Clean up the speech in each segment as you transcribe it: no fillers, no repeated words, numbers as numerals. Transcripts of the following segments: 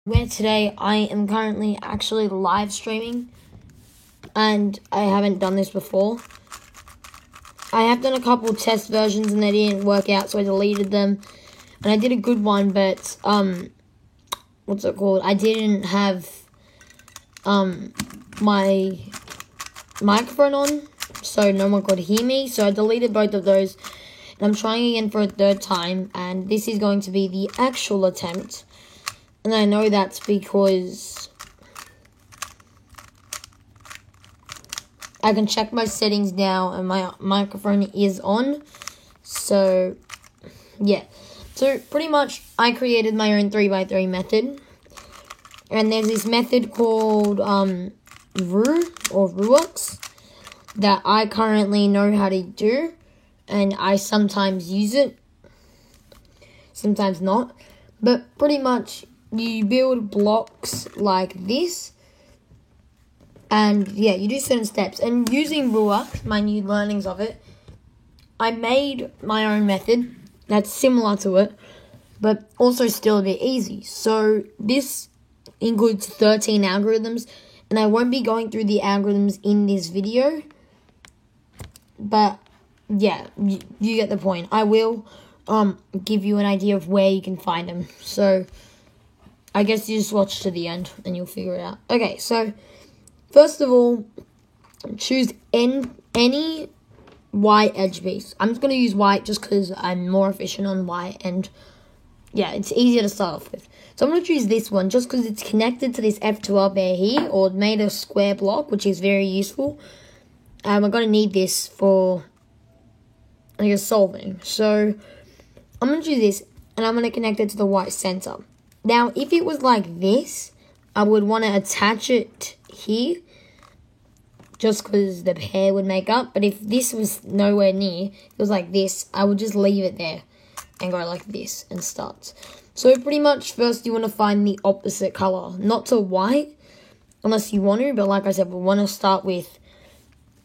Where today I am currently actually live streaming, and I haven't done this before. I have done a couple test versions and they didn't work out, so I deleted them. And I did a good one, but what's it called? I didn't have my microphone on, so no one could hear me. So I deleted both of those, and I'm trying again for a third time, and this is going to be the actual attempt. And I know that's because I can check my settings now and my microphone is on. So, yeah. So, pretty much, I created my own 3x3 method. And there's this method called Rux that I currently know how to do. And I sometimes use it. Sometimes not. But pretty much, you build blocks like this. And yeah, you do certain steps. And using Rux, my new learnings of it, I made my own method that's similar to it, but also still a bit easy. So this includes 13 algorithms, and I won't be going through the algorithms in this video. But yeah, you get the point. I will give you an idea of where you can find them. So I guess you just watch to the end and you'll figure it out. Okay, so first of all, choose any white edge piece. I'm just going to use white just because I'm more efficient on white, and yeah, it's easier to start off with. So I'm going to choose this one just because it's connected to this F12 bear here, or it made a square block, which is very useful. I'm going to need this for, I guess, solving. So I'm going to choose this, and I'm going to connect it to the white center. Now, if it was like this, I would want to attach it here, just because the pair would make up. But if this was nowhere near, it was like this, I would just leave it there and go like this and start. So pretty much first you want to find the opposite color, not to white, unless you want to, but like I said, we want to start with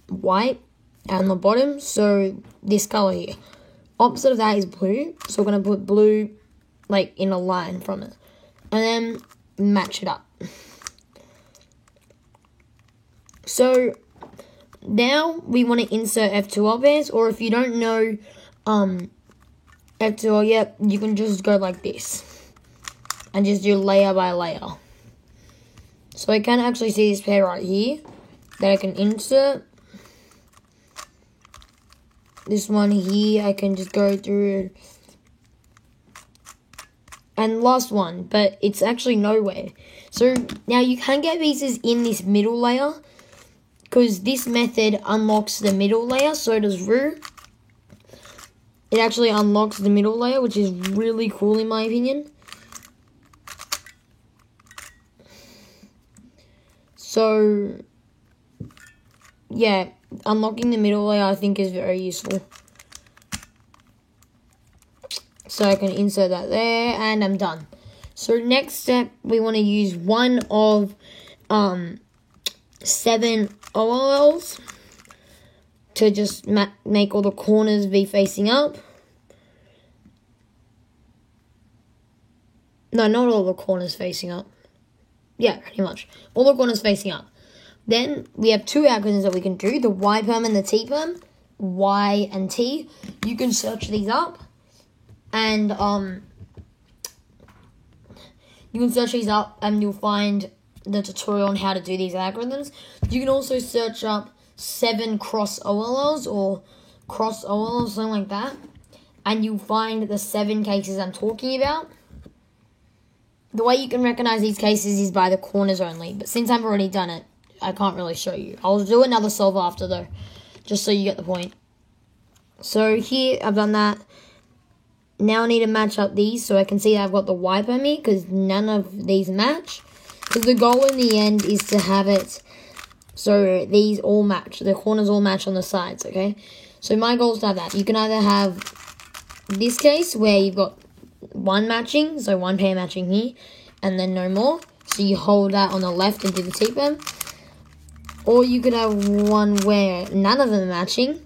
white on the bottom, so this color here. Opposite of that is blue, so we're going to put blue like in a line from it, and then match it up. So now we want to insert F12 pairs, or if you don't know F12 yet, you can just go like this and just do layer by layer. So I can actually see this pair right here that I can insert. This one here I can just go through. And last one, but it's actually nowhere. So now you can get pieces in this middle layer, because this method unlocks the middle layer, so does Ru. It actually unlocks the middle layer, which is really cool in my opinion. So, yeah, unlocking the middle layer I think is very useful. So I can insert that there, and I'm done. So next step, we want to use one of 7 OLLs to just make all the corners be facing up. No, not all the corners facing up. Yeah, pretty much. All the corners facing up. Then we have 2 algorithms that we can do, the Y perm and the T perm. Y and T. You can search these up. And you can search these up and you'll find the tutorial on how to do these algorithms. You can also search up 7 cross OLLs or cross OLLs, something like that, and you'll find the 7 cases I'm talking about. The way you can recognize these cases is by the corners only, but since I've already done it, I can't really show you. I'll do another solve after though, just so you get the point. So here, I've done that. Now I need to match up these so I can see that I've got the Y perm here, because none of these match. Because the goal in the end is to have it so these all match. The corners all match on the sides, okay? So my goal is to have that. You can either have this case where you've got one matching, so one pair matching here, and then no more. So you hold that on the left and do the T perm. Or you could have one where none of them are matching,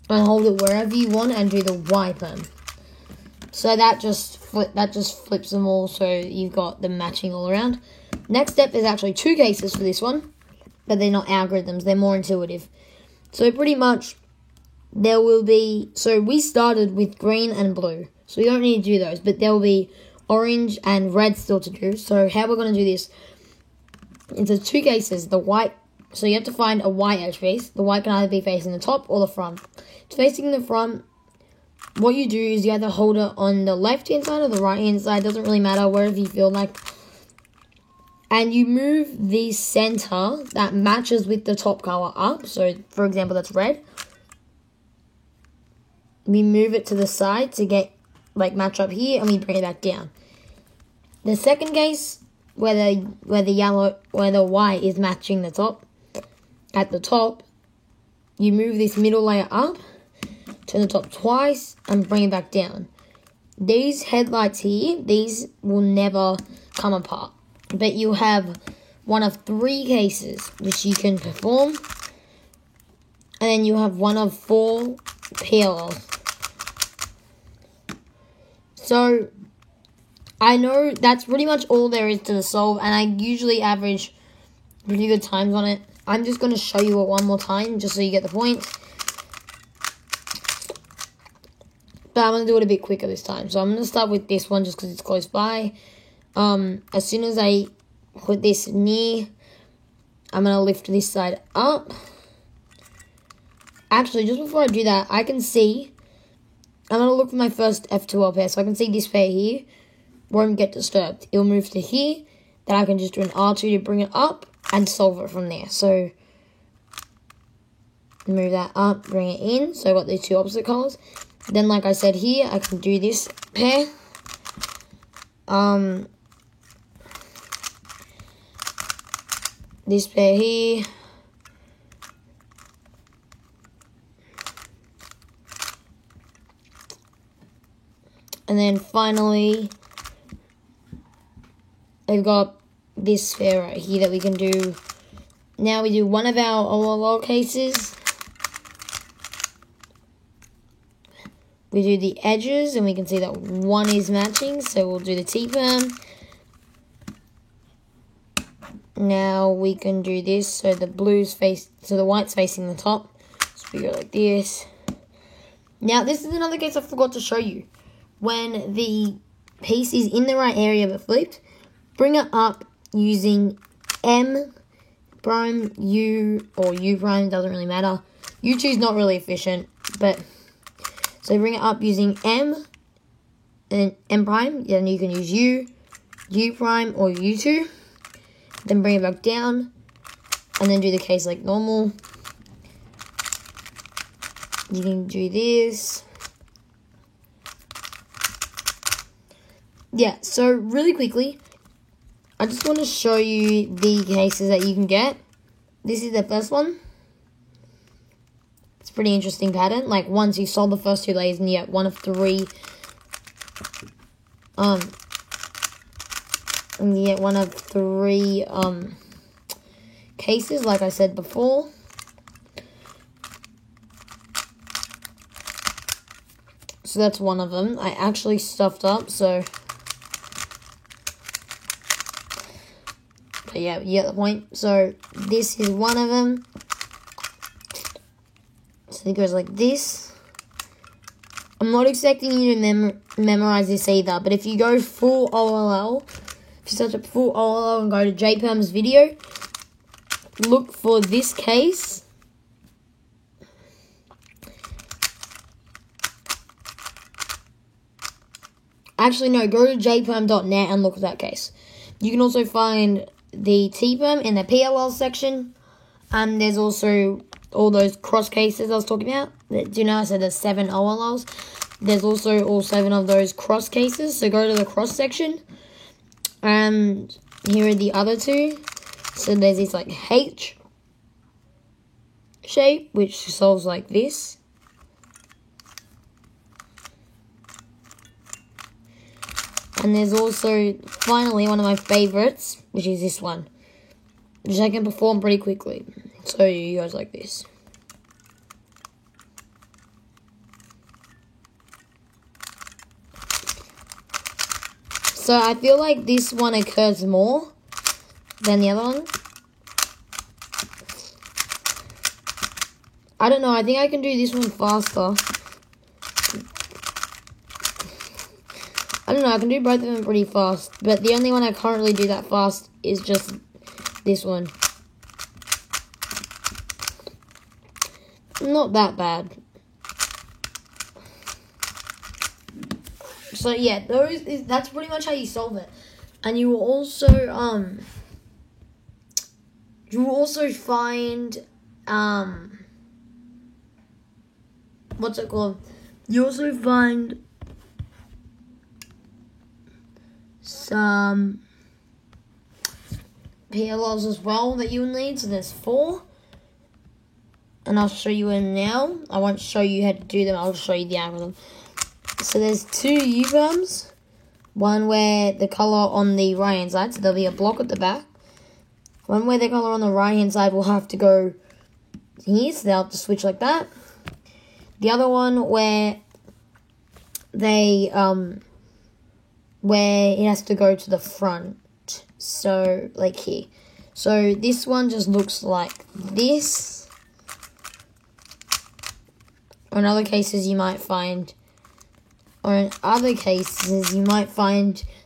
and hold it wherever you want and do the Y perm. So that just flips them all, so you've got them matching all around. Next step is actually 2 cases for this one, but they're not algorithms, they're more intuitive. So pretty much, there will be, so we started with green and blue, so we don't need to do those, but there will be orange and red still to do. So how we're going to do this, into 2 cases, the white, so you have to find a white edge piece. The white can either be facing the top or the front. It's facing the front. What you do is you either hold it on the left-hand side or the right-hand side, doesn't really matter, wherever you feel like. And you move the center that matches with the top color up. So, for example, that's red. We move it to the side to get, match up here, and we bring it back down. The second case, where the white is matching the top, at the top, you move this middle layer up, turn the top twice, and bring it back down. These headlights here, these will never come apart. But you have one of 3 cases which you can perform. And then you have one of 4 parallels. So, I know that's pretty much all there is to the solve. And I usually average pretty good times on it. I'm just going to show you it one more time just so you get the point. But I'm going to do it a bit quicker this time. So I'm going to start with this one just because it's close by. As soon as I put this near, I'm going to lift this side up. Actually, just before I do that, I can see, I'm going to look for my first F2L pair. So I can see this pair here won't get disturbed. It'll move to here. Then I can just do an R2 to bring it up and solve it from there. So move that up, bring it in. So I've got these 2 opposite colors. Then, like I said here, I can do this pair. This pair here. And then finally, I've got this pair right here that we can do. Now we do one of our OLL cases. We do the edges, and we can see that one is matching, so we'll do the T-perm. Now we can do this, so the the white's facing the top. So we go like this. Now this is another case I forgot to show you. When the piece is in the right area but flipped, bring it up using M prime, U, or U prime, doesn't really matter. U2 is not really efficient, but so bring it up using M and M prime, then you can use U, U prime, or U2. Then bring it back down, and then do the case like normal. You can do this. Yeah, so really quickly, I just want to show you the cases that you can get. This is the first one. It's a pretty interesting pattern. Like, once you solve the first 2 layers and you get one of 3, and you get one of 3 cases, like I said before. So that's one of them. I actually stuffed up, so. But yeah, you get the point. So this is one of them. So it goes like this. I'm not expecting you to memorize this either, but if you go full OLL, if you search up full OLL and go to JPerm's video, look for this case. Actually, no, go to jperm.net and look at that case. You can also find the T-perm in the PLL section. And there's also all those cross cases I was talking about. Do you know I said there's 7 OLLs? There's also all 7 of those cross cases. So go to the cross section. And here are the other 2. So there's this like H shape, which solves like this. And there's also, finally, one of my favorites, which is this one, which I can perform pretty quickly. So it goes like this. So I feel like this one occurs more than the other one. I don't know, I think I can do this one faster. I don't know, I can do both of them pretty fast. But the only one I can't really do that fast is just this one. Not that bad. So yeah, that's pretty much how you solve it. And you will also find what's it called? You also find some PLLs as well that you will need. So there's 4. And I'll show you in now. I won't show you how to do them, I'll show you the algorithm. So there's 2 U-berms. One where the color on the right hand side, so there'll be a block at the back. One where the color on the right hand side will have to go here, so they'll have to switch like that. The other one where they where it has to go to the front, so like here. So this one just looks like this. Or in other cases you might find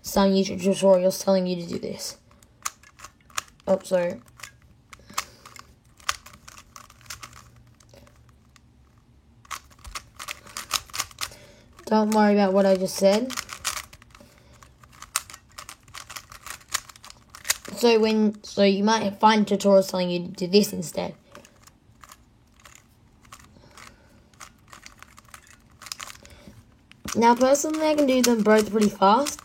some YouTube tutorials telling you to do this. Oh, sorry. Don't worry about what I just said. So you might find tutorials telling you to do this instead. Now, personally, I can do them both pretty fast.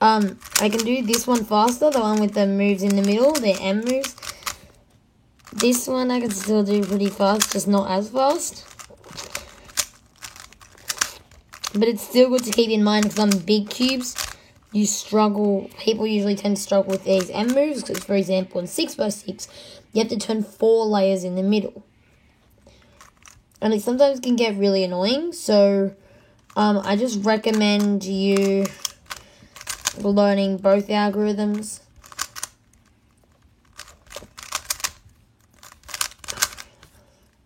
I can do this one faster, the one with the moves in the middle, the M moves. This one I can still do pretty fast, just not as fast. But it's still good to keep in mind, because on big cubes, people usually tend to struggle with these M moves, because for example, in 6x6, you have to turn 4 layers in the middle. And it sometimes can get really annoying, so I just recommend you learning both algorithms.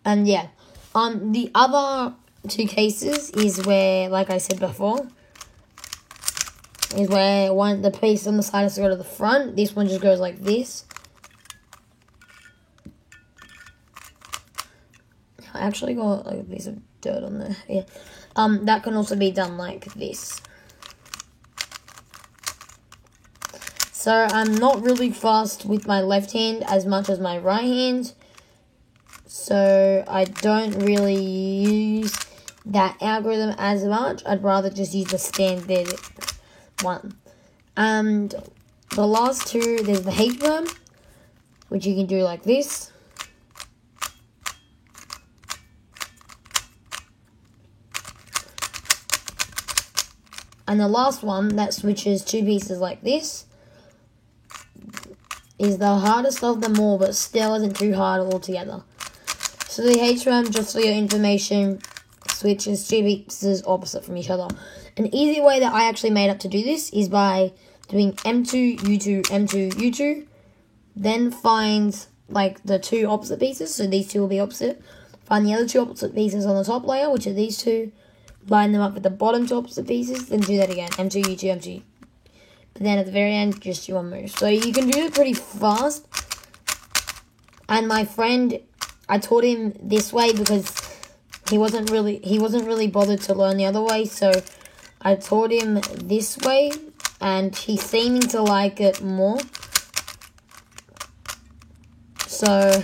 And yeah, the other 2 cases is where, like I said before, is where the piece on the side has to go to the front. This one just goes like this. I actually got like a piece of dirt on there. Yeah. That can also be done like this. So I'm not really fast with my left hand as much as my right hand. So I don't really use that algorithm as much. I'd rather just use the standard one. And the last 2, there's the H-berm, which you can do like this. And the last one that switches 2 pieces like this is the hardest of them all, but still isn't too hard altogether. So the H-berm, just for your information, switches 2 pieces opposite from each other. An easy way that I actually made up to do this is by doing M2, U2, M2, U2, then find like the 2 opposite pieces, so these 2 will be opposite. Find the other 2 opposite pieces on the top layer, which are these 2. Line them up with the bottom 2 opposite pieces, then do that again. M2, U2, M2. But then at the very end, just do one move. So you can do it pretty fast. And my friend, I taught him this way because he wasn't really bothered to learn the other way. So I taught him this way, and he's seeming to like it more. So,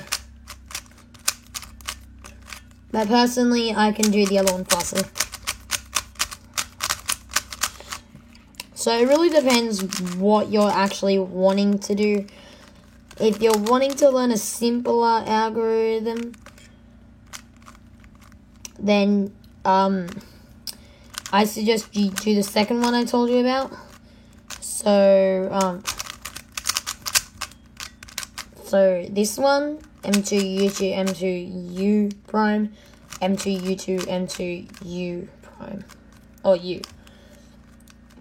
but personally, I can do the other one faster. So it really depends what you're actually wanting to do. If you're wanting to learn a simpler algorithm, then I suggest you do the second one I told you about. So this one, M2, U2, M2, U prime, M2, U2, M2, U prime, or U.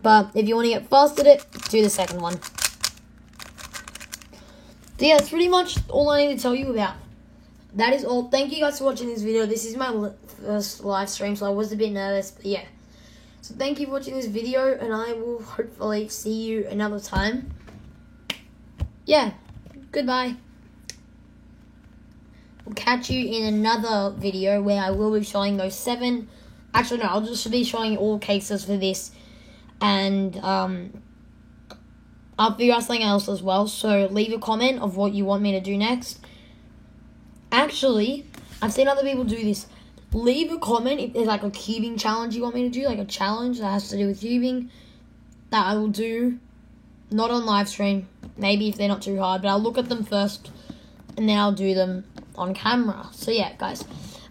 But if you want to get fast at it, do the second one. So yeah, that's pretty much all I need to tell you about. That is all. Thank you guys for watching this video. This is my first live stream, so I was a bit nervous, but yeah. So thank you for watching this video, and I will hopefully see you another time. Yeah, goodbye. We'll catch you in another video where I will be showing those 7. Actually, no, I'll just be showing all cases for this, and I'll figure out something else as well. So leave a comment of what you want me to do next. Actually, I've seen other people do this. Leave a comment if there's like a cubing challenge you want me to do, like a challenge that has to do with cubing, that I will do. Not on live stream, maybe if they're not too hard, but I'll look at them first and then I'll do them on camera. So yeah, guys,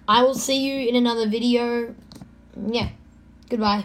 I will see you in another video. Yeah, goodbye.